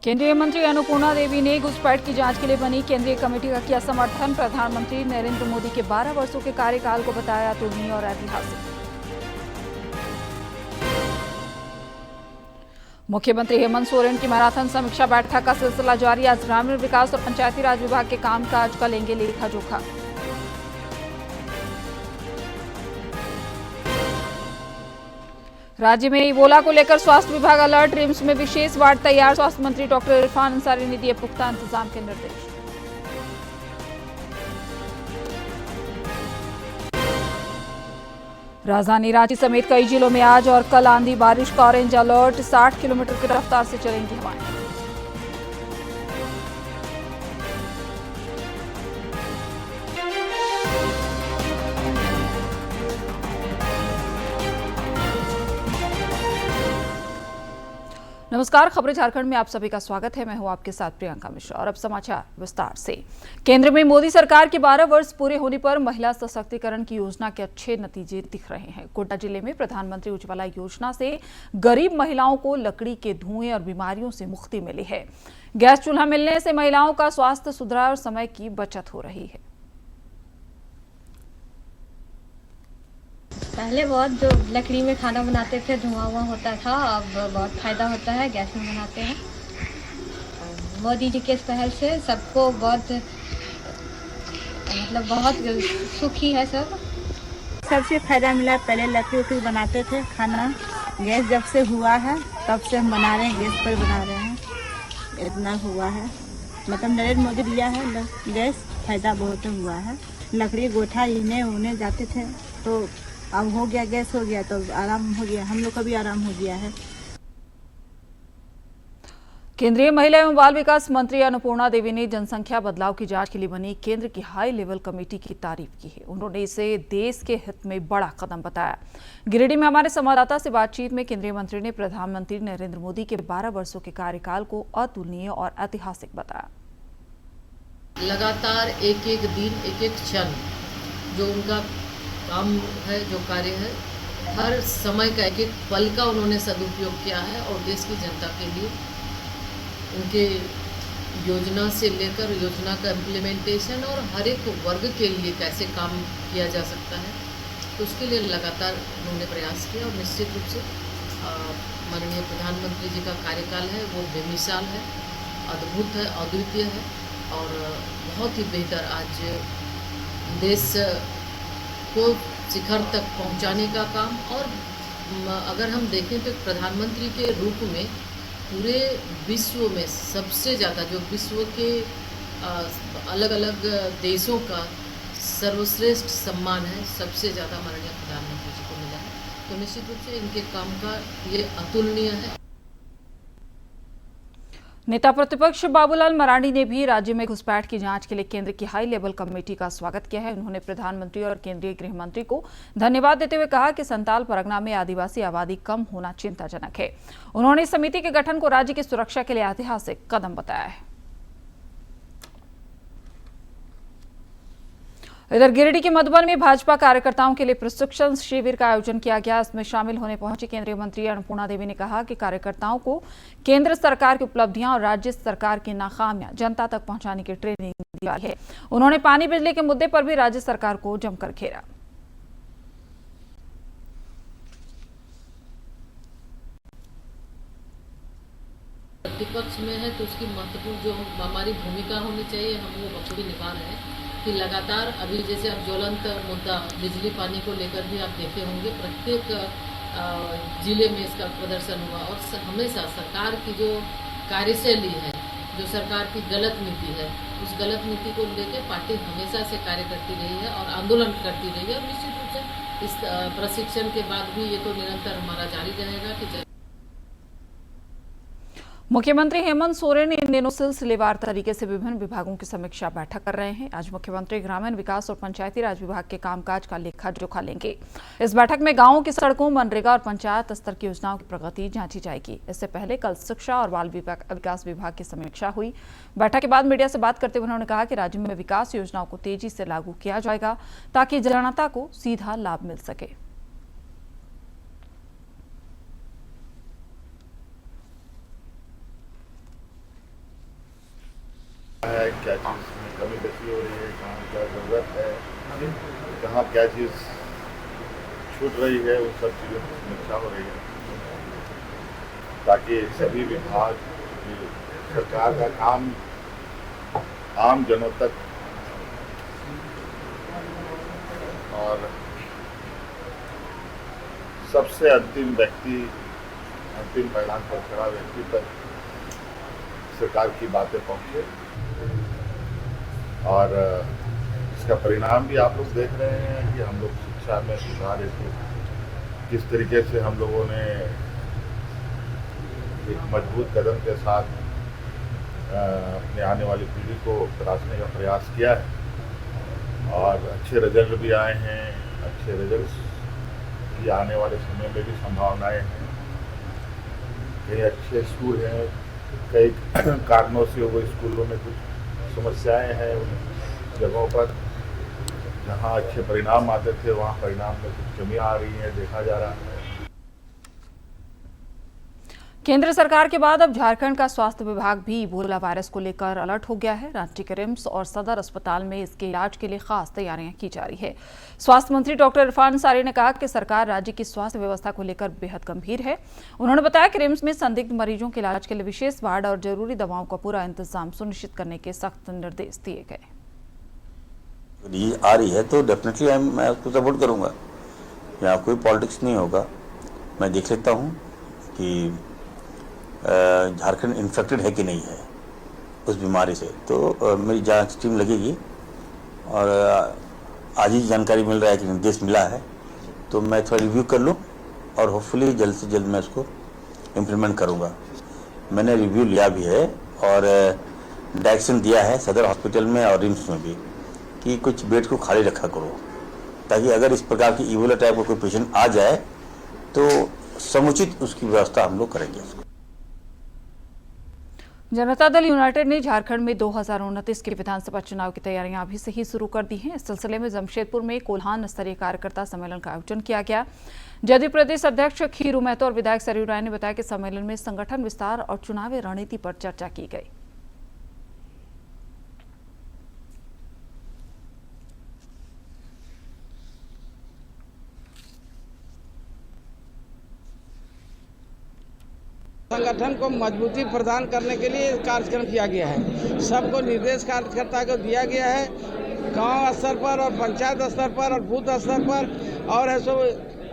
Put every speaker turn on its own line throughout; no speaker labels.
केंद्रीय मंत्री अन्नपूर्णा देवी ने घुसपैठ की जांच के लिए बनी केंद्रीय कमेटी का किया समर्थन। प्रधानमंत्री नरेंद्र मोदी के 12 वर्षों के कार्यकाल को बताया अतुलनीय और ऐतिहासिक। मुख्यमंत्री हेमंत सोरेन की मैराथन समीक्षा बैठक का सिलसिला जारी। आज ग्रामीण विकास और पंचायती राज विभाग के कामकाज का लेंगे लेखा जोखा। राज्य में इबोला को लेकर स्वास्थ्य विभाग अलर्ट। रिम्स में विशेष वार्ड तैयार। स्वास्थ्य मंत्री डॉक्टर इरफान अंसारी ने दिए पुख्ता इंतजाम के निर्देश। राजधानी रांची समेत कई जिलों में आज और कल आंधी बारिश का ऑरेंज अलर्ट। 60 किलोमीटर की रफ्तार से चलेंगी हवाएं। नमस्कार, खबरें झारखंड में आप सभी का स्वागत है। मैं हूं आपके साथ प्रियंका मिश्रा और अब समाचार विस्तार से। केंद्र में मोदी सरकार के 12 वर्ष पूरे होने पर महिला सशक्तिकरण की योजना के अच्छे नतीजे दिख रहे हैं। कोटा जिले में प्रधानमंत्री उज्ज्वला योजना से गरीब महिलाओं को लकड़ी के धुएं और बीमारियों से मुक्ति मिली है। गैस चूल्हा मिलने से महिलाओं का स्वास्थ्य सुधरा और समय की बचत हो रही है।
पहले बहुत जो लकड़ी में खाना बनाते थे धुआं होता था, अब बहुत फायदा होता है, गैस में बनाते हैं। मोदी जी के पहल से सबको बहुत बहुत सुखी है सब।
सबसे फायदा मिला। पहले लकड़ी बनाते थे खाना, गैस जब से हुआ है तब से हम बना रहे हैं, गैस पर बना रहे हैं। इतना हुआ है, मतलब नरेंद्र मोदी दिया है गैस, फायदा बहुत हुआ है। लकड़ी गोठा इन्हें उन्हें जाते थे तो अब हो गया, गैस हो गया तो आराम हो गया, हम लोग का भी आराम हो गया है।
केंद्रीय महिला एवं बाल विकास मंत्री अन्नपूर्णा देवी ने जनसंख्या बदलाव की जांच के लिए बनी केंद्र की हाई लेवल कमेटी की तारीफ की है। उन्होंने इसे देश के हित में बड़ा कदम बताया। गिरिडीह में हमारे संवाददाता से बातचीत में केंद्रीय मंत्री ने प्रधानमंत्री नरेंद्र मोदी के 12 वर्षों के कार्यकाल को अतुलनीय और ऐतिहासिक बताया।
लगातार एक एक दिन, एक एक क्षण जो उनका काम है, जो कार्य है, हर समय का एक एक पल का उन्होंने सदुपयोग किया है और देश की जनता के लिए उनके योजना से लेकर योजना का इम्प्लीमेंटेशन और हर एक वर्ग के लिए कैसे काम किया जा सकता है, तो उसके लिए लगातार उन्होंने प्रयास किया। और निश्चित रूप से माननीय प्रधानमंत्री जी का कार्यकाल है वो बेमिसाल है, अद्भुत है, अद्वितीय है और बहुत ही बेहतर आज देश को शिखर तक पहुंचाने का काम। और अगर हम देखें तो प्रधानमंत्री के रूप में पूरे विश्व में सबसे ज़्यादा जो विश्व के अलग अलग देशों का सर्वश्रेष्ठ सम्मान है, सबसे ज़्यादा माननीय प्रधानमंत्री जी को मिला है। तो निश्चित रूप से इनके काम का ये अतुलनीय है।
नेता प्रतिपक्ष बाबूलाल मरांडी ने भी राज्य में घुसपैठ की जांच के लिए केंद्र की हाई लेवल कमेटी का स्वागत किया है। उन्होंने प्रधानमंत्री और केंद्रीय गृह मंत्री को धन्यवाद देते हुए कहा कि संताल परगना में आदिवासी आबादी कम होना चिंताजनक है। उन्होंने इस समिति के गठन को राज्य की सुरक्षा के लिए ऐतिहासिक कदम बताया है। इधर गिरिडीह के मधुबन में भाजपा कार्यकर्ताओं के लिए प्रशिक्षण शिविर का आयोजन किया गया। इसमें शामिल होने पहुंची केंद्रीय मंत्री अन्नपूर्णा देवी ने कहा कि कार्यकर्ताओं को केंद्र सरकार की उपलब्धियां और राज्य सरकार की नाकामियां जनता तक पहुंचाने की ट्रेनिंग दी गई है। उन्होंने पानी बिजली के मुद्दे पर भी राज्य सरकार को जमकर घेरा।
प्रतिपक्ष में है तो उसकी महत्वपूर्ण जो हमारी भूमिका होनी चाहिए, हम वो बखूबी निभा रहे हैं कि लगातार अभी जैसे अब ज्वलंत मुद्दा बिजली पानी को लेकर भी आप देखे होंगे, प्रत्येक जिले में इसका प्रदर्शन हुआ। और हमेशा सरकार की जो कार्यशैली है, जो सरकार की गलत नीति है, उस गलत नीति को लेकर पार्टी हमेशा से कार्य करती रही है और आंदोलन करती रही है। और निश्चित रूप से इस प्रशिक्षण के बाद भी ये तो निरंतर हमारा जारी रहेगा कि
मुख्यमंत्री हेमंत सोरेन इन दिनों सिलसिलेवार तरीके से विभिन्न विभागों की समीक्षा बैठक कर रहे हैं। आज मुख्यमंत्री ग्रामीण विकास और पंचायती राज विभाग के कामकाज का लेखा जोखा लेंगे। इस बैठक में गांवों की सड़कों, मनरेगा और पंचायत स्तर की योजनाओं की प्रगति जांची जाएगी। इससे पहले कल शिक्षा और बाल विकास विभाग की समीक्षा हुई। बैठक के बाद मीडिया से बात करते हुए उन्होंने कहा कि राज्य में विकास योजनाओं को तेजी से लागू किया जाएगा ताकि जनता को सीधा लाभ मिल सके।
है क्या चीज़ में कमी बेसी हो रही है, कहाँ क्या ज़रूरत है, कहाँ क्या चीज़ छूट रही है, उन सब चीज़ों की समीक्षा हो रही है ताकि सभी विभाग सरकार का काम आम जनों तक और सबसे अंतिम परिणाम पर खड़ा व्यक्ति तक सरकार की बातें पहुंचे। और इसका परिणाम भी आप लोग देख रहे हैं कि हम लोग शिक्षा में सुधार हेतु किस तरीके से हम लोगों ने एक मजबूत कदम के साथ अपने आने वाली पीढ़ी को तराशने का प्रयास किया है और अच्छे रिजल्ट भी आए हैं। अच्छे रिजल्ट की आने वाले समय में भी संभावनाएं हैं। कई अच्छे स्कूल हैं, कई कारणों से वो स्कूलों में कुछ समस्याएं हैं। उन जगहों पर जहां अच्छे परिणाम आते थे वहां परिणाम में कुछ कमी आ रही है, देखा जा रहा है।
केंद्र सरकार के बाद अब झारखंड का स्वास्थ्य विभाग भी इबोला वायरस को लेकर अलर्ट हो गया है। रांची के रिम्स और सदर अस्पताल में इसके इलाज के लिए खास तैयारियां की जा रही है। स्वास्थ्य मंत्री डॉक्टर इरफान अंसारी ने कहा कि सरकार राज्य की स्वास्थ्य व्यवस्था को लेकर बेहद गंभीर है। उन्होंने बताया कि रिम्स में संदिग्ध मरीजों के इलाज के लिए विशेष वार्ड और जरूरी दवाओं का पूरा इंतजाम सुनिश्चित करने के सख्त निर्देश दिए गए।
आ रही है तो डेफिनेटली मैं उसको सपोर्ट करूंगा। यहाँ कोई पॉलिटिक्स नहीं होगा। मैं देख लेता हूँ कि झारखंड इन्फेक्टेड है कि नहीं है उस बीमारी से, तो मेरी जांच टीम लगेगी और आज ही जानकारी मिल रहा है कि निर्देश मिला है, तो मैं थोड़ा रिव्यू कर लूँ और होपफुली जल्द से जल्द मैं उसको इम्प्लीमेंट करूँगा। मैंने रिव्यू लिया भी है और डायरेक्शन दिया है सदर हॉस्पिटल में और रिम्स में भी कि कुछ बेड को खाली रखा करो, ताकि अगर इस प्रकार की इबोला टाइप का कोई पेशेंट आ जाए तो समुचित उसकी व्यवस्था हम लोग करेंगे।
जनता दल यूनाइटेड ने झारखंड में 2029 के विधानसभा चुनाव की तैयारियां अभी से ही शुरू कर दी हैं। इस सिलसिले में जमशेदपुर में कोल्हान स्तरीय कार्यकर्ता सम्मेलन का आयोजन किया गया। जदयू प्रदेश अध्यक्ष खीरू महतो और विधायक सरयू राय ने बताया कि सम्मेलन में संगठन विस्तार और चुनावी रणनीति पर चर्चा की गई।
संगठन को मजबूती प्रदान करने के लिए कार्यक्रम किया गया है। सबको निर्देश कार्यकर्ता को दिया गया है, गांव स्तर पर और पंचायत स्तर पर और बूथ स्तर पर और ऐसे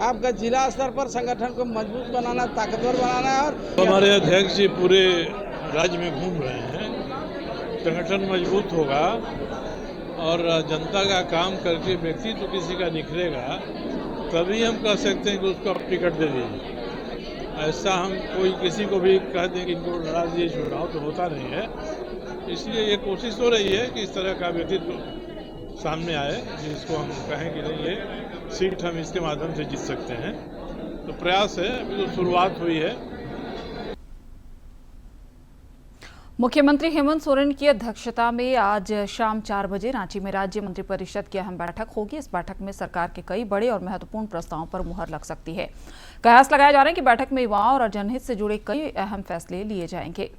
आपका जिला स्तर पर संगठन को मजबूत बनाना, ताकतवर बनाना है। और
हमारे अध्यक्ष जी पूरे राज्य में घूम रहे हैं। संगठन मजबूत होगा और जनता का काम करके व्यक्तित्व किसी का निखरेगा, तभी हम कह सकते हैं कि उसको टिकट दे दीजिए। ऐसा हम कोई किसी को भी कह दें कि इनको लड़ा दिए चुनाव, तो होता नहीं है। इसलिए ये कोशिश हो रही है कि इस तरह का व्यक्तित्व सामने आए जिसको हम कहें कि नहीं ये सीट हम इसके माध्यम से जीत सकते हैं। तो प्रयास है, अभी तो शुरुआत हुई है।
मुख्यमंत्री हेमंत सोरेन की अध्यक्षता में आज शाम 4 बजे रांची में राज्य मंत्रिपरिषद की अहम बैठक होगी। इस बैठक में सरकार के कई बड़े और महत्वपूर्ण प्रस्तावों पर मुहर लग सकती है। कयास लगाए जा रहे हैं कि बैठक में युवाओं और जनहित से जुड़े कई अहम फैसले लिए जाएंगे।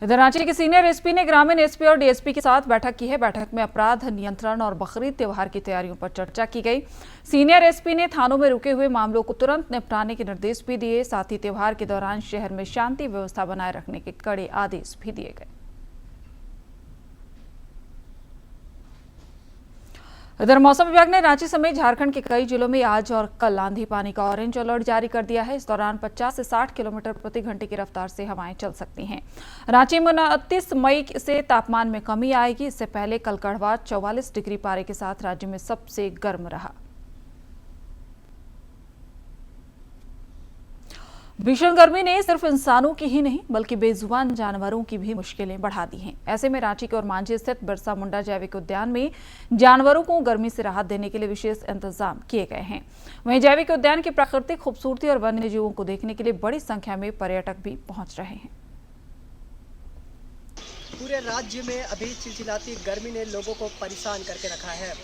इधर रांची के सीनियर एसपी ने ग्रामीण एसपी और डीएसपी के साथ बैठक की है। बैठक में अपराध नियंत्रण और बकरीद त्योहार की तैयारियों पर चर्चा की गई। सीनियर एसपी ने थानों में रुके हुए मामलों को तुरंत निपटाने के निर्देश भी दिए। साथ ही त्योहार के दौरान शहर में शांति व्यवस्था बनाए रखने के कड़े आदेश भी दिए गए। इधर मौसम विभाग ने रांची समेत झारखंड के कई जिलों में आज और कल आंधी पानी का ऑरेंज अलर्ट जारी कर दिया है। इस दौरान 50 से 60 किलोमीटर प्रति घंटे की रफ्तार से हवाएं चल सकती हैं। रांची में 29 मई से तापमान में कमी आएगी। इससे पहले कल गढ़वा 44 डिग्री पारे के साथ राज्य में सबसे गर्म रहा। भीषण गर्मी ने सिर्फ इंसानों की ही नहीं बल्कि बेजुबान जानवरों की भी मुश्किलें बढ़ा दी हैं। ऐसे में रांची के ओरमांझी स्थित बिरसा मुंडा जैविक उद्यान में जानवरों को गर्मी से राहत देने के लिए विशेष इंतजाम किए गए हैं। वहीं जैविक उद्यान की प्राकृतिक खूबसूरती और वन्य जीवों को देखने के लिए बड़ी संख्या में पर्यटक भी पहुंच रहे हैं।
पूरे राज्य में अभी चिलचिलाती गर्मी ने लोगों को परेशान करके रखा है।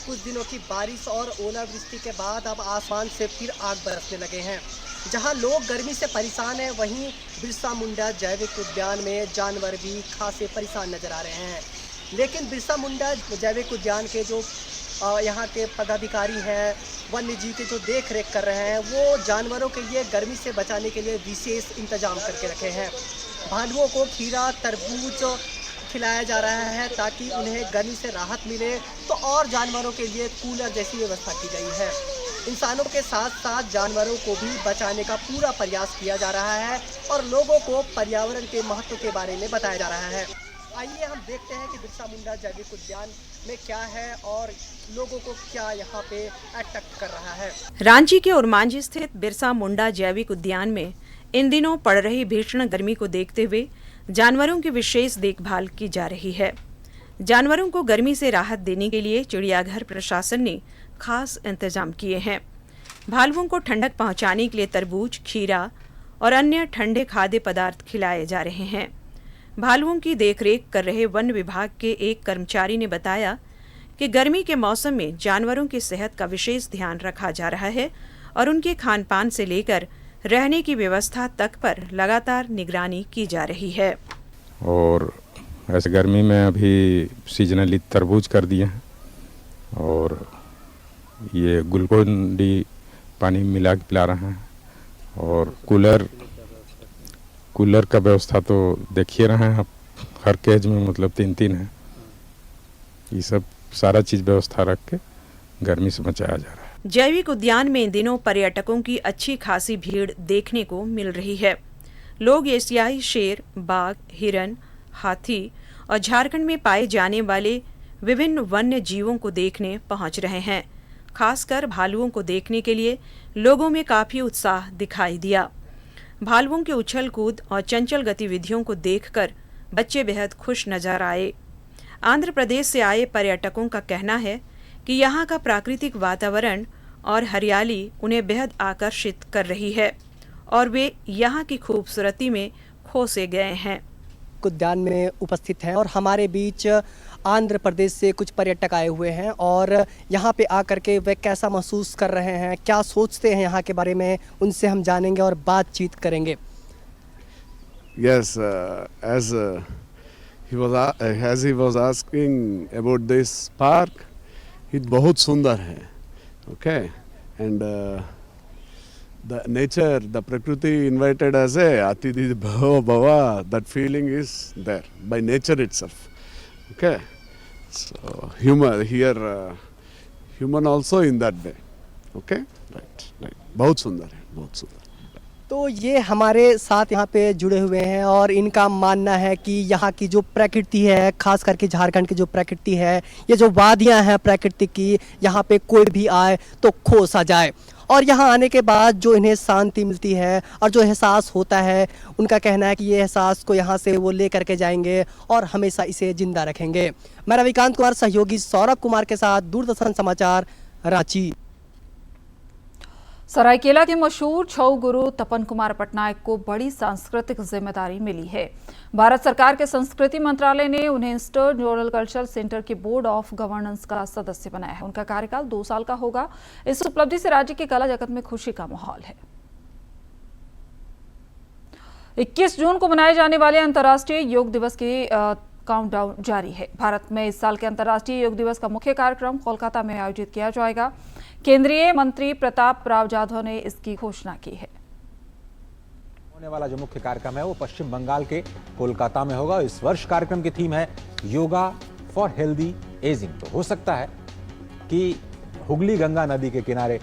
कुछ दिनों की बारिश और ओलावृष्टि के बाद अब आसमान से फिर आग बरसने लगे हैं। जहां लोग गर्मी से परेशान हैं, वहीं बिरसा मुंडा जैविक उद्यान में जानवर भी खासे परेशान नजर आ रहे हैं। लेकिन बिरसा मुंडा जैविक उद्यान के जो यहाँ के पदाधिकारी हैं, वन्य जीव के जो देख रेख कर रहे हैं, वो जानवरों के लिए गर्मी से बचाने के लिए विशेष इंतजाम करके रखे हैं। भालुओं को खीरा, तरबूज खिलाया जा रहा है ताकि उन्हें गर्मी से राहत मिले, तो और जानवरों के लिए कूलर जैसी व्यवस्था की गई है। इंसानों के साथ साथ जानवरों को भी बचाने का पूरा प्रयास किया जा रहा है और लोगों को पर्यावरण के महत्व के बारे में बताया जा रहा है। आइए हम देखते हैं कि बिरसा मुंडा जैविक उद्यान में क्या है और लोगों को क्या यहाँ पे अट्रैक्ट कर रहा है।
रांची के ओरमांझी स्थित बिरसा मुंडा जैविक उद्यान में इन दिनों पड़ रही भीषण गर्मी को देखते हुए जानवरों की विशेष देखभाल की जा रही है। जानवरों को गर्मी से राहत देने के लिए चिड़ियाघर प्रशासन ने खास इंतजाम किए हैं। भालुओं को ठंडक पहुंचाने के लिए तरबूज, खीरा और अन्य ठंडे खाद्य पदार्थ खिलाए जा रहे हैं। भालुओं की देखरेख कर रहे वन विभाग के एक कर्मचारी ने बताया कि गर्मी के मौसम में जानवरों की सेहत का विशेष ध्यान रखा जा रहा है और उनके खान पान से लेकर रहने की व्यवस्था तक पर लगातार निगरानी की जा रही है।
और ऐसे गर्मी में अभी सीजनली तरबूज कर दिए हैं और ये ग्लूकोन डी पानी मिला के पिला रहे हैं और कूलर का व्यवस्था तो देखिए रहे हैं आप, हर केज में मतलब 3-3 है। ये सब सारा चीज़ व्यवस्था रख के गर्मी से बचाया जा रहा है।
जैविक उद्यान में इन दिनों पर्यटकों की अच्छी खासी भीड़ देखने को मिल रही है। लोग एशियाई शेर, बाघ, हिरन, हाथी और झारखंड में पाए जाने वाले विभिन्न वन्य जीवों को देखने पहुंच रहे हैं। खासकर भालुओं को देखने के लिए लोगों में काफी उत्साह दिखाई दिया। भालुओं के उछल कूद और चंचल गतिविधियों को देखकर बच्चे बेहद खुश नजर आए। आंध्र प्रदेश से आए पर्यटकों का कहना है कि यहाँ का प्राकृतिक वातावरण और हरियाली उन्हें बेहद आकर्षित कर रही है और वे यहाँ की खूबसूरती में खो से गए हैं।
उद्यान में उपस्थित हैं और हमारे बीच आंध्र प्रदेश से कुछ पर्यटक आए हुए हैं और यहाँ पे आकर के वे कैसा महसूस कर रहे हैं, क्या सोचते हैं यहाँ के बारे में, उनसे हम जानेंगे और बातचीत करेंगे।
Yes, as he was asking about this park, it बहुत सुंदर है, okay, and the nature, the Prakriti invited us, Atidhi Bhava Bhava, that feeling is there by nature itself, okay. So human also in that way, okay, right. बहुत सुंदर है, बहुत सुंदर।
तो ये हमारे साथ यहाँ पे जुड़े हुए हैं और इनका मानना है कि यहाँ की जो प्रकृति है, खास करके झारखंड की जो प्रकृति है, ये जो वादियाँ हैं प्रकृति की, यहाँ पे कोई भी आए तो खो सा जाए और यहाँ आने के बाद जो इन्हें शांति मिलती है और जो एहसास होता है, उनका कहना है कि ये एहसास को यहाँ से वो ले करके जाएंगे और हमेशा इसे जिंदा रखेंगे। मैं रविकांत कुमार, सहयोगी सौरभ कुमार के साथ, दूरदर्शन समाचार, रांची।
सरायकेला के मशहूर छऊ गुरु तपन कुमार पटनायक को बड़ी सांस्कृतिक जिम्मेदारी मिली है। भारत सरकार के संस्कृति मंत्रालय ने उन्हें ईस्टर्न जोनल कल्चरल सेंटर के बोर्ड ऑफ गवर्नेंस का सदस्य बनाया है। उनका कार्यकाल 2 साल का होगा। इस उपलब्धि से राज्य के कला जगत में खुशी का माहौल है। 21 जून को मनाए जाने वाले अंतर्राष्ट्रीय योग दिवस के काउंटडाउन जारी है। भारत में इस साल के अंतर्राष्ट्रीय योग दिवस का मुख्य कार्यक्रम कोलकाता में आयोजित किया जाएगा। केंद्रीय मंत्री प्रताप राव जाधव ने इसकी घोषणा की है।
होने वाला जो मुख्य कार्यक्रम है वो पश्चिम बंगाल के कोलकाता में होगा। इस वर्ष कार्यक्रम की थीम है योगा फॉर हेल्दी एजिंग। तो हो सकता है कि हुगली गंगा नदी के किनारे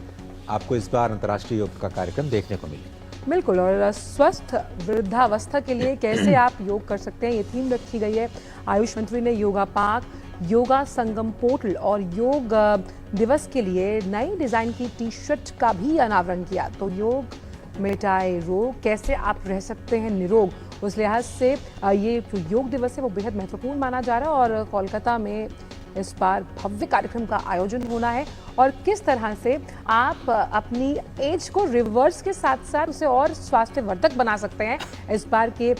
आपको इस बार अंतर्राष्ट्रीय योग का कार्यक्रम देखने को मिले।
बिल्कुल, और स्वस्थ वृद्धावस्था के लिए कैसे आप योग कर सकते हैं, ये थीम रखी गई है। आयुष मंत्री ने योगा पार्क, योगा संगम पोर्टल और योग दिवस के लिए नई डिजाइन की टी-शर्ट का भी अनावरण किया। तो योग मिटाए रोग, कैसे आप रह सकते हैं निरोग, उस लिहाज से ये जो योग दिवस है वो बेहद महत्वपूर्ण माना जा रहा है। और कोलकाता में इस बार भव्य कार्यक्रम का आयोजन होना है और किस तरह से आप अपनी एज को रिवर्स के साथ साथ उसे और स्वास्थ्यवर्धक बना सकते हैं, इस बार के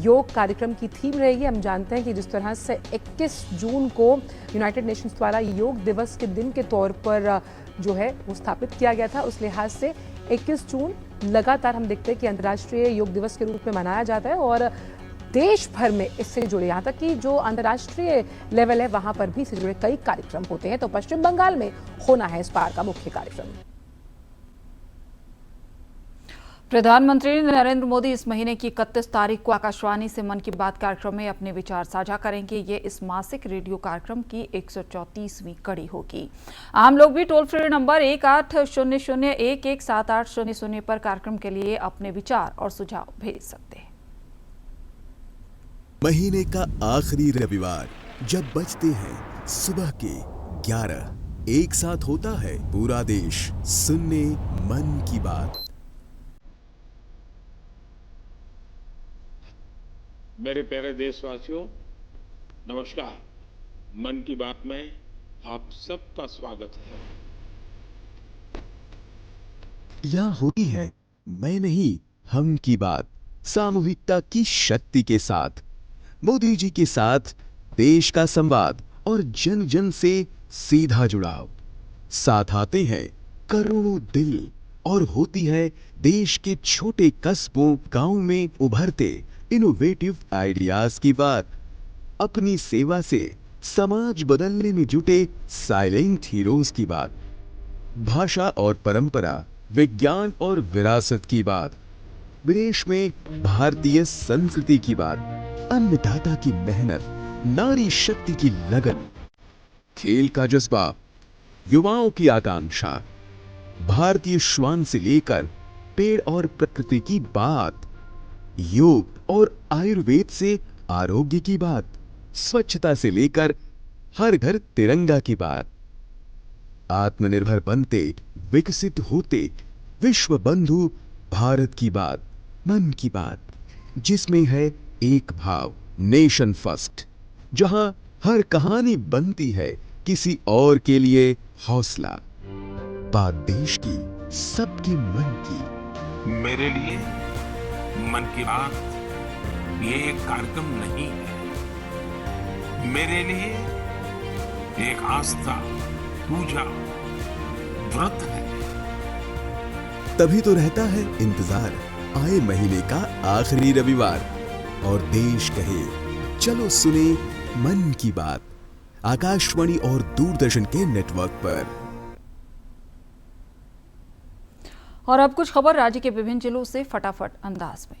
योग कार्यक्रम की थीम रहेगी। हम जानते हैं कि जिस तरह से 21 जून को यूनाइटेड नेशंस द्वारा योग दिवस के दिन के तौर पर जो है वो स्थापित किया गया था, उस लिहाज से 21 जून लगातार हम देखते हैं कि अंतर्राष्ट्रीय योग दिवस के रूप में मनाया जाता है और देश भर में इससे जुड़े, यहाँ तक कि जो अंतर्राष्ट्रीय लेवल है वहां पर भी इससे जुड़े कई कार्यक्रम होते हैं। तो पश्चिम बंगाल में होना है इस बार का मुख्य कार्यक्रम।
प्रधानमंत्री नरेंद्र मोदी इस महीने की 31 तारीख को आकाशवाणी से मन की बात कार्यक्रम में अपने विचार साझा करेंगे। ये इस मासिक रेडियो कार्यक्रम की 134वीं कड़ी होगी। आम लोग भी टोल फ्री नंबर 1800117800 पर कार्यक्रम के लिए अपने विचार और सुझाव भेज सकते हैं।
महीने का आखिरी रविवार जब बजते हैं सुबह के 11, एक साथ होता है पूरा देश सुनने मन की बात।
मेरे प्यारे देशवासियों, नमस्कार। मन की बात में आप सबका स्वागत है।
यहाँ होती है मैं नहीं हम की बात, सामूहिकता की शक्ति के साथ, मोदी जी के साथ देश का संवाद और जन जन से सीधा जुड़ाव। साथ आते हैं करोड़ों दिल और होती है देश के छोटे कस्बों गांव में उभरते इनोवेटिव आइडियाज की बात। अपनी सेवा से समाज बदलने में जुटे साइलेंट हीरोज की बात। भाषा और परंपरा, विज्ञान और विरासत की बात। विदेश में भारतीय संस्कृति की बात। अन्नदाता की मेहनत, नारी शक्ति की लगन, खेल का जज्बा, युवाओं की आकांक्षा, भारतीय श्वान से लेकर पेड़ और प्रकृति की बात, योग और आयुर्वेद से आरोग्य की बात, स्वच्छता से लेकर हर घर तिरंगा की बात। आत्मनिर्भर बनते, विकसित होते, विश्व बंधु भारत की बात। मन की बात, जिसमें है एक भाव, नेशन फर्स्ट, जहां हर कहानी बनती है किसी और के लिए हौसला। बात देश की, सबके मन की।
मेरे लिए मन की बात ये एक कार्यक्रम नहीं है, मेरे लिए एक आस्था, पूजा, व्रत है।
तभी तो रहता है इंतजार आए महीने का आखिरी रविवार और देश कहे चलो सुने मन की बात, आकाशवाणी और दूरदर्शन के नेटवर्क पर।
और अब कुछ खबर राज्य के विभिन्न जिलों से फटाफट अंदाज में।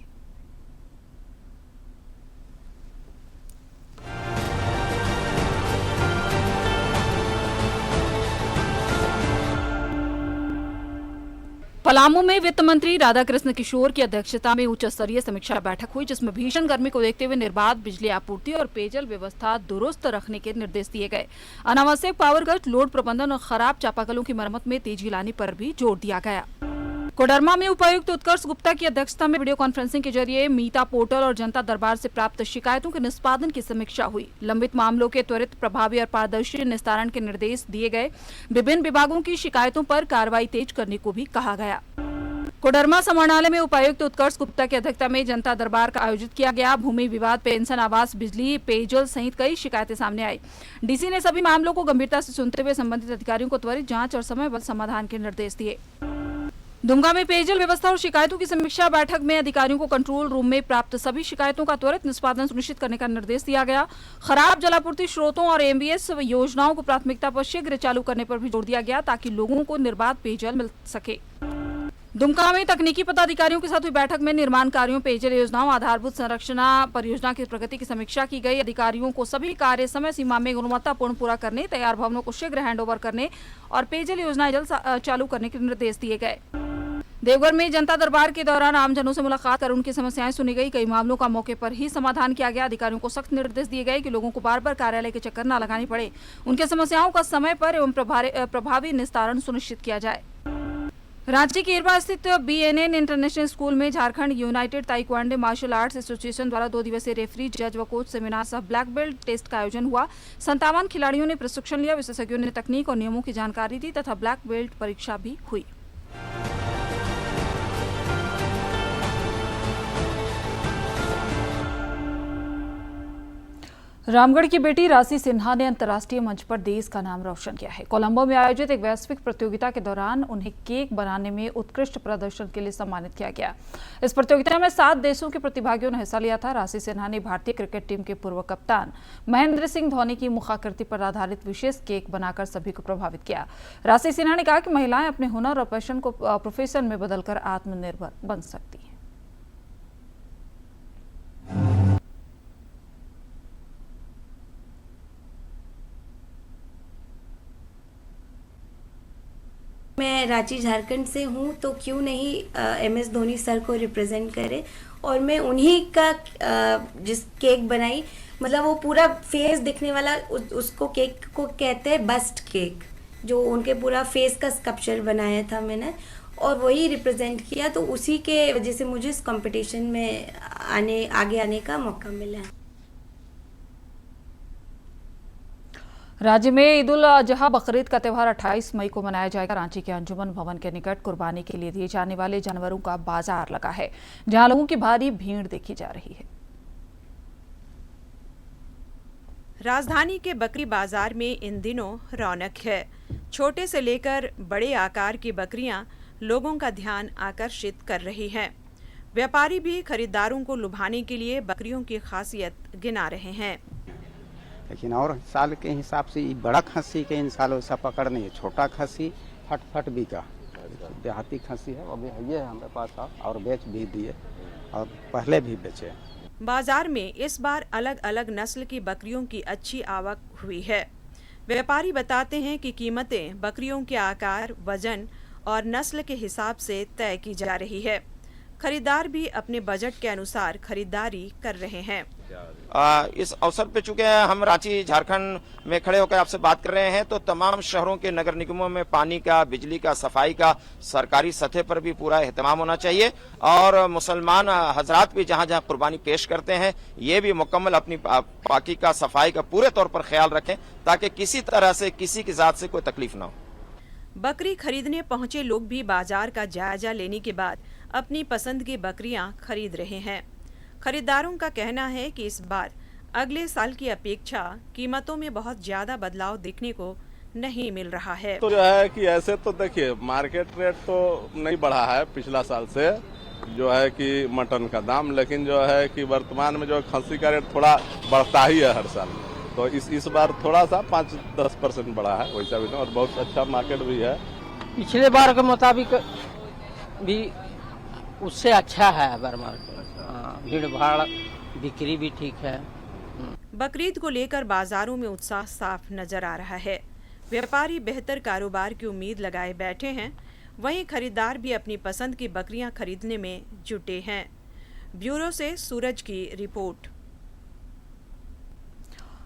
पलामू में वित्त मंत्री राधाकृष्ण किशोर की अध्यक्षता में उच्च स्तरीय समीक्षा बैठक हुई, जिसमें भीषण गर्मी को देखते हुए निर्बाध बिजली आपूर्ति और पेयजल व्यवस्था दुरुस्त रखने के निर्देश दिए गए। अनावश्यक पावर कट, लोड प्रबंधन और खराब चापाकलों की मरम्मत में तेजी लाने पर भी जोर दिया गया। कोडरमा में उपायुक्त उत्कर्ष गुप्ता की अध्यक्षता में वीडियो कॉन्फ्रेंसिंग के जरिए मीता पोर्टल और जनता दरबार से प्राप्त शिकायतों के निष्पादन की समीक्षा हुई। लंबित मामलों के त्वरित, प्रभावी और पारदर्शी निस्तारण के निर्देश दिए गए। विभिन्न विभागों की शिकायतों पर कार्रवाई तेज करने को भी कहा गया। कोडरमा समाहरणालय में उपायुक्त उत्कर्ष गुप्ता की अध्यक्षता में जनता दरबार का आयोजित किया गया। भूमि विवाद, पेंशन, आवास, बिजली, पेयजल सहित कई शिकायतें सामने आई। डीसी ने सभी मामलों को गंभीरता से सुनते हुए संबंधित अधिकारियों को त्वरित जांच और समयबद्ध समाधान के निर्देश दिए। दुमका में पेयजल व्यवस्था और शिकायतों की समीक्षा बैठक में अधिकारियों को कंट्रोल रूम में प्राप्त सभी शिकायतों का त्वरित निष्पादन सुनिश्चित करने का निर्देश दिया गया। खराब जलापूर्ति स्रोतों और एमबीएस योजनाओं को प्राथमिकता पर शीघ्र चालू करने पर भी जोर दिया गया, ताकि लोगों को निर्बाध पेयजल मिल सके। दुमका में तकनीकी पदाधिकारियों के साथ हुई बैठक में निर्माण कार्यों, पेयजल योजनाओं, आधारभूत संरचना परियोजना की प्रगति की समीक्षा की गई। अधिकारियों को सभी कार्य समय सीमा में गुणवत्तापूर्ण पूरा करने, तैयार भवनों को शीघ्र हैंडओवर करने और पेयजल योजनाएं जल्द चालू करने के निर्देश दिए गए। देवघर में जनता दरबार के दौरान आमजनों से मुलाकात कर उनकी समस्याएं सुनी गई। कई मामलों का मौके पर ही समाधान किया गया। अधिकारियों को सख्त निर्देश दिए गए कि लोगों को बार बार कार्यालय के चक्कर न लगाने पड़े। उनके समस्याओं का समय पर एवं प्रभावी निस्तारण सुनिश्चित किया जाए। रांची के इरबा स्थित BNN इंटरनेशनल स्कूल में Jharkhand united taekwondo martial arts association द्वारा 2 दिवसीय रेफरी, जज व कोच सेमिनार सह ब्लैक बेल्ट टेस्ट का आयोजन हुआ। 57 खिलाड़ियों ने प्रशिक्षण लिया। विशेषज्ञों ने तकनीक और नियमों की जानकारी दी तथा ब्लैक बेल्ट परीक्षा भी हुई। रामगढ़ की बेटी राशि सिन्हा ने अंतर्राष्ट्रीय मंच पर देश का नाम रोशन किया है। कोलंबो में आयोजित एक वैश्विक प्रतियोगिता के दौरान उन्हें केक बनाने में उत्कृष्ट प्रदर्शन के लिए सम्मानित किया गया। इस प्रतियोगिता में 7 देशों के प्रतिभागियों ने हिस्सा लिया था। राशि सिन्हा ने भारतीय क्रिकेट टीम के पूर्व कप्तान महेंद्र सिंह धोनी की मुखाकृति पर आधारित विशेष केक बनाकर सभी को प्रभावित किया। राशि सिन्हा ने कहा कि महिलाएं अपने हुनर और पैशन को प्रोफेशन में बदलकर आत्मनिर्भर बन सकती हैं।
मैं रांची झारखंड से हूँ, तो क्यों नहीं MS धोनी सर को रिप्रेजेंट करे। और मैं उन्हीं का जिस केक बनाई, मतलब वो पूरा फेस दिखने वाला, उसको केक को कहते हैं बस्ट केक, जो उनके पूरा फेस का स्कल्पचर बनाया था मैंने और वही रिप्रेजेंट किया। तो उसी के वजह से मुझे इस कंपटीशन में आगे आने का मौका मिला।
राज्य में ईद उल अजहा बकरीद का त्यौहार 28 मई को मनाया जाएगा। रांची के अंजुमन भवन के निकट कुर्बानी के लिए दिए जाने वाले जानवरों का बाजार लगा है, जहां लोगों की भारी भीड़ देखी जा रही है।
राजधानी के बकरी बाजार में इन दिनों रौनक है। छोटे से लेकर बड़े आकार की बकरियां लोगों का ध्यान आकर्षित कर रही हैं। व्यापारी भी खरीदारों को लुभाने के लिए बकरियों की खासियत गिना रहे हैं।
लेकिन और साल के हिसाब से बड़ा खस्सी के इन सालों से पकड़ नहीं है। छोटा खस्सी फट बिका, देहाती खस्सी है, अभी ये हमारे पास और बेच भी दिए और पहले भी बेचे।
बाजार में इस बार अलग अलग नस्ल की बकरियों की अच्छी आवक हुई है। व्यापारी बताते हैं कि कीमतें बकरियों के आकार, वजन और नस्ल के हिसाब से तय की जा रही है। खरीदार भी अपने बजट के अनुसार खरीदारी कर रहे हैं।
इस अवसर पे चूंकि हम रांची झारखंड में खड़े होकर आपसे बात कर रहे हैं, तो तमाम शहरों के नगर निगमों में पानी का, बिजली का, सफाई का सरकारी सतह पर भी पूरा एहतमाम होना चाहिए। और मुसलमान हजरात भी जहां जहां कुर्बानी पेश करते हैं, ये भी मुकम्मल अपनी पाकी का, सफाई का पूरे तौर पर ख्याल रखें, ताकि किसी तरह से किसी की जात से कोई तकलीफ ना हो।
बकरी खरीदने पहुंचे लोग भी बाजार का जायजा लेने के बाद अपनी पसंद की बकरियां खरीद रहे हैं। खरीदारों का कहना है कि इस बार अगले साल की अपेक्षा कीमतों में बहुत ज्यादा बदलाव देखने को नहीं मिल रहा है।
तो जो है कि ऐसे तो देखिए मार्केट रेट तो नहीं बढ़ा है पिछला साल से, जो है कि मटन का दाम, लेकिन जो है कि वर्तमान में जो खस्सी का रेट थोड़ा बढ़ता ही है हर साल। तो इस बार थोड़ा सा 5-10% बढ़ा है वैसा भी, और बहुत अच्छा मार्केट भी है।
पिछले बार के मुताबिक भी उससे अच्छा है मार्केट, भीड़ भाड़, बिक्री भी ठीक है।
बकरीद को लेकर बाजारों में उत्साह साफ नजर आ रहा है। व्यापारी बेहतर कारोबार की उम्मीद लगाए बैठे हैं, वहीं खरीदार भी अपनी पसंद की बकरियां खरीदने में जुटे हैं। ब्यूरो से सूरज की रिपोर्ट।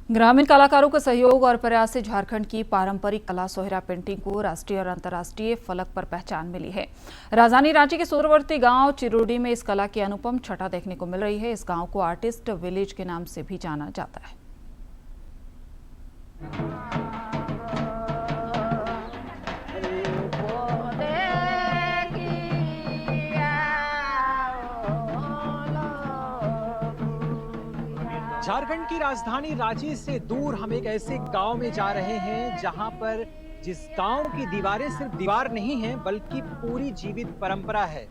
ग्रामीण कलाकारों के सहयोग और प्रयास से झारखंड की पारंपरिक कला सोहरा पेंटिंग को राष्ट्रीय और अंतर्राष्ट्रीय फलक पर पहचान मिली है। राजधानी रांची के सूरवर्ती गांव चिरोडी में इस कला की अनुपम छटा देखने को मिल रही है। इस गांव को आर्टिस्ट विलेज के नाम से भी जाना जाता है।
झारखंड की राजधानी रांची से दूर हम एक ऐसे गांव में जा रहे हैं जहां पर जिस गांव की दीवारें सिर्फ दीवार नहीं हैं बल्कि पूरी जीवित परंपरा है।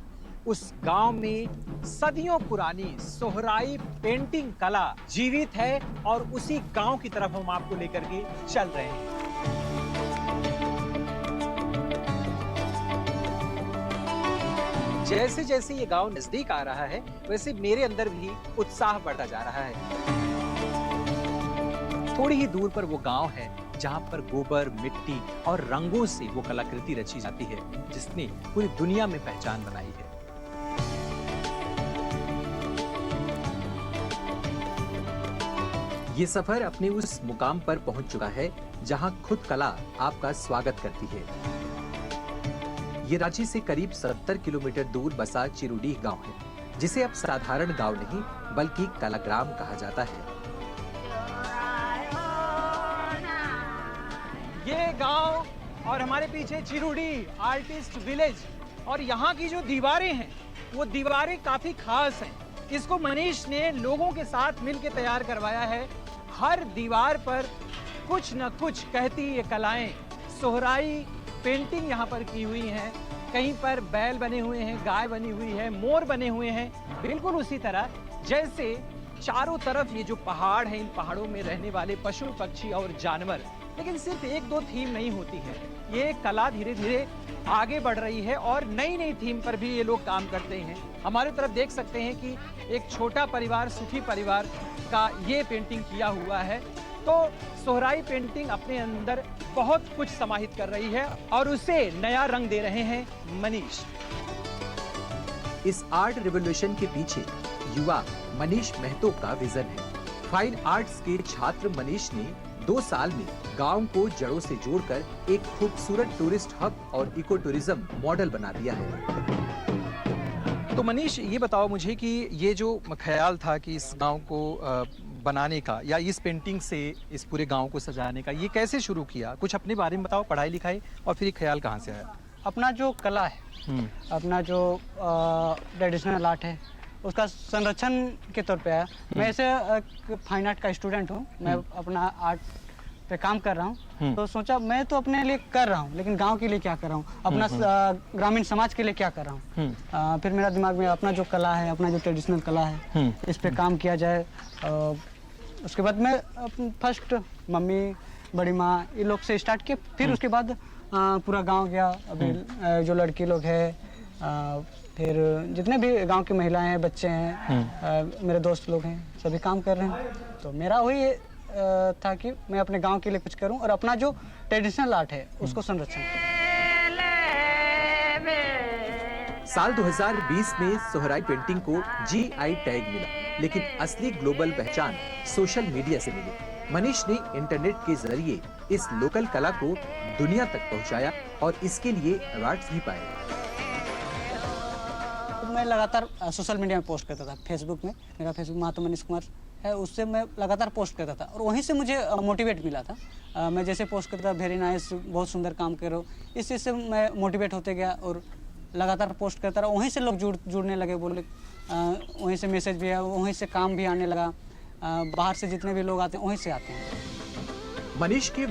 उस गांव में सदियों पुरानी सोहराई पेंटिंग कला जीवित है और उसी गांव की तरफ हम आपको लेकर के चल रहे हैं। जैसे जैसे ये गांव नजदीक आ रहा है, वैसे मेरे अंदर भी उत्साह बढ़ता जा रहा है। थोड़ी ही दूर पर वो गांव है जहां पर गोबर, मिट्टी और रंगों से वो कलाकृति रची जाती है, जिसने पूरी दुनिया में पहचान बनाई है। ये सफर अपने उस मुकाम पर पहुंच चुका है जहां खुद कला आपका स्वागत करती है। ये रांची से करीब 70 किलोमीटर दूर बसा चिरोडी गांव है, जिसे अब साधारण गांव नहीं बल्कि कलाग्राम कहा जाता है। ये गांव और हमारे पीछे चिरोडी आर्टिस्ट विलेज, और यहाँ की जो दीवारें हैं वो दीवारें काफी खास हैं। इसको मनीष ने लोगों के साथ मिलकर तैयार करवाया है।
हर दीवार पर कुछ न कुछ कहती ये कलाएं। सोहराई पेंटिंग यहाँ पर की हुई हैं, कहीं पर बैल बने हुए हैं, गाय बनी हुई है, मोर बने हुए हैं, बिल्कुल उसी तरह जैसे चारों तरफ ये जो पहाड़ है, इन पहाड़ों में रहने वाले पशु पक्षी और जानवर। लेकिन सिर्फ एक दो थीम नहीं होती है, ये कला धीरे धीरे आगे बढ़ रही है और नई नई थीम पर भी ये लोग काम करते हैं। हमारे तरफ देख सकते हैं कि एक छोटा परिवार, सुखी परिवार का ये पेंटिंग किया हुआ है। तो सोहराई पेंटिंग अपने अंदर बहुत कुछ समाहित कर रही है और उसे नया रंग दे रहे हैं मनीष।
इस आर्ट रिवॉल्यूशन के पीछे युवा मनीष महतो का विजन है। फाइन आर्ट्स के छात्र मनीष ने 2 साल में गांव को जड़ों से जोड़कर एक खूबसूरत टूरिस्ट हब और इको टूरिज्म मॉडल बना दिया है।
तो मनीष, ये बताओ मुझे कि ये जो ख्याल था कि इस गांव को बनाने का या इस पेंटिंग से इस पूरे गांव को सजाने का, ये कैसे शुरू किया? कुछ अपने बारे में बताओ, पढ़ाई लिखाई और फिर ये ख्याल कहाँ से आया?
अपना जो कला है, अपना जो ट्रेडिशनल आर्ट है, उसका संरक्षण के तौर पे आया। मैं ऐसे फाइन आर्ट का स्टूडेंट हूँ, मैं अपना आर्ट पे काम कर रहा हूँ। तो सोचा मैं तो अपने लिए कर रहा हूँ, लेकिन गांव के लिए क्या कर रहा हूँ, अपना ग्रामीण समाज के लिए क्या कर रहा हूँ। फिर मेरा दिमाग में अपना जो कला है, अपना जो ट्रेडिशनल कला है, इस पे काम किया जाए। उसके बाद मैं फर्स्ट मम्मी, बड़ी माँ, ये लोग से स्टार्ट किया। फिर उसके बाद पूरा गांव गया। अभी जो लड़की लोग हैं, फिर जितने भी गांव की महिलाएं हैं, बच्चे हैं, मेरे दोस्त लोग हैं, सभी काम कर रहे हैं। तो मेरा वही था कि मैं अपने गांव के लिए कुछ करूं और अपना जो ट्रेडिशनल आर्ट है उसको संरक्षण करूं।
साल 2020 में सोहराई पेंटिंग को GI टैग मिला, लेकिन असली ग्लोबल पहचान सोशल मीडिया से मिली। मनीष ने इंटरनेट के जरिए इस लोकल कला को दुनिया तक पहुंचाया और इसके लिए अवार्ड्स भी पाए।
मैं लगातार सोशल मीडिया में पोस्ट करता था। फेसबुक में मेरा फेसबुक महातो मनीष कुमार है, उससे मैं लगातार पोस्ट करता था और वहीं से मुझे मोटिवेट मिला था। मैं जैसे पोस्ट करता था, वेरी नाइस, बहुत सुंदर काम करो, इस चीज़ से मैं मोटिवेट होते गया और लगातार पोस्ट करता रहा। वहीं से लोग जुड़ने लगे, बोले वहीं से मैसेज भी आया, वहीं से काम भी आने लगा। बाहर से जितने भी लोग आते हैं वहीं से आते हैं।
मनीष के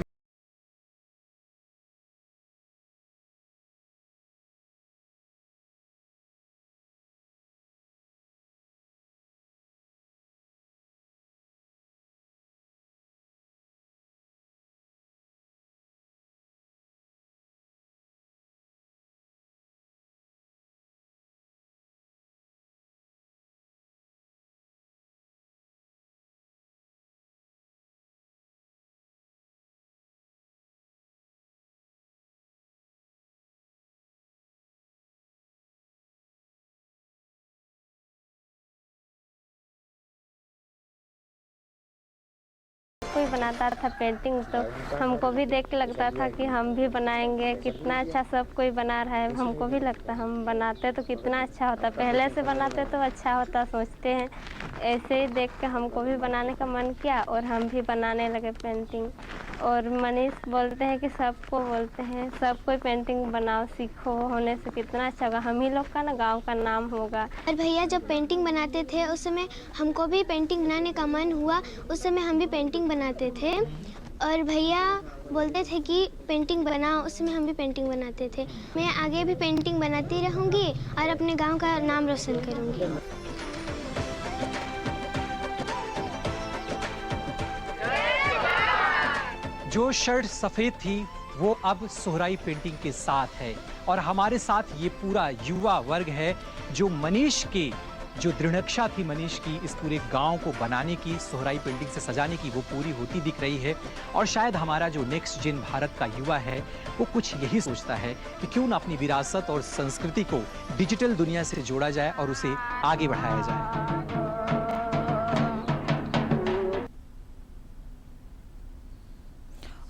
कोई बनाता था पेंटिंग तो हमको भी देख के लगता था कि हम भी बनाएंगे। कितना अच्छा सब कोई बना रहा है, हमको भी लगता हम बनाते तो कितना अच्छा होता, पहले से बनाते तो अच्छा होता, सोचते हैं। ऐसे ही देख के हमको भी बनाने का मन किया और हम भी बनाने लगे पेंटिंग। और मनीष बोलते हैं कि सबको बोलते हैं सब कोई पेंटिंग बनाओ, सीखो, होने से कितना अच्छा होगा, हम ही लोग का ना गाँव का नाम होगा।
और भैया जब पेंटिंग बनाते थे उस समय हमको भी पेंटिंग बनाने का मन हुआ, उस समय हम भी पेंटिंग बनाते थे और भैया बोलते थे कि पेंटिंग बनाओ, उस समय हम भी पेंटिंग बनाते थे। मैं आगे भी पेंटिंग बनाती रहूँगी और अपने गांव का नाम रोशन करूँगी।
जो शर्ट सफ़ेद थी वो अब सोहराई पेंटिंग के साथ है और हमारे साथ ये पूरा युवा वर्ग है जो मनीष के जो दृढ़क्षा थी मनीष की इस पूरे गांव को बनाने की, सोहराई पेंटिंग से सजाने की, वो पूरी होती दिख रही है। और शायद हमारा जो नेक्स्ट जेन भारत का युवा है वो कुछ यही सोचता है कि क्यों ना अपनी विरासत और संस्कृति को डिजिटल दुनिया से जोड़ा जाए और उसे आगे बढ़ाया जाए।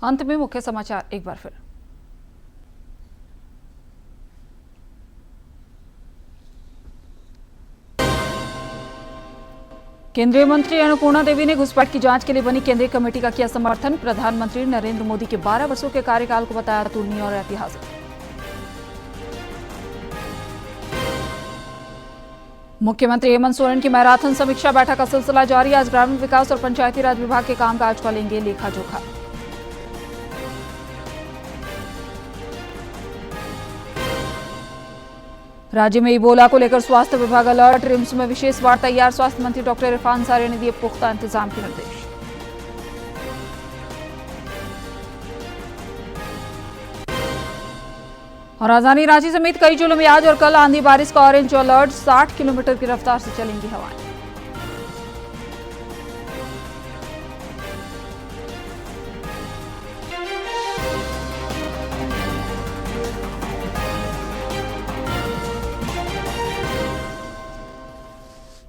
अंत में मुख्य समाचार एक बार फिर। केंद्रीय मंत्री अन्नपूर्णा देवी ने घुसपैठ की जांच के लिए बनी केंद्रीय कमेटी का किया समर्थन। प्रधानमंत्री नरेंद्र मोदी के 12 वर्षों के कार्यकाल को बताया अतुलनीय और ऐतिहासिक। मुख्यमंत्री हेमंत सोरेन की मैराथन समीक्षा बैठक का सिलसिला जारी। आज ग्रामीण विकास और पंचायती राज विभाग के कामकाज का लेंगे लेखा जोखा। राज्य में इबोला को लेकर स्वास्थ्य विभाग अलर्ट। रिम्स में विशेष वार्ड तैयार। स्वास्थ्य मंत्री डॉक्टर इरफान अंसारी ने दिए पुख्ता इंतजाम के निर्देश। और राजधानी रांची समेत कई जिलों में आज और कल आंधी बारिश का ऑरेंज अलर्ट। 60 किलोमीटर की रफ्तार से चलेंगी हवाएं।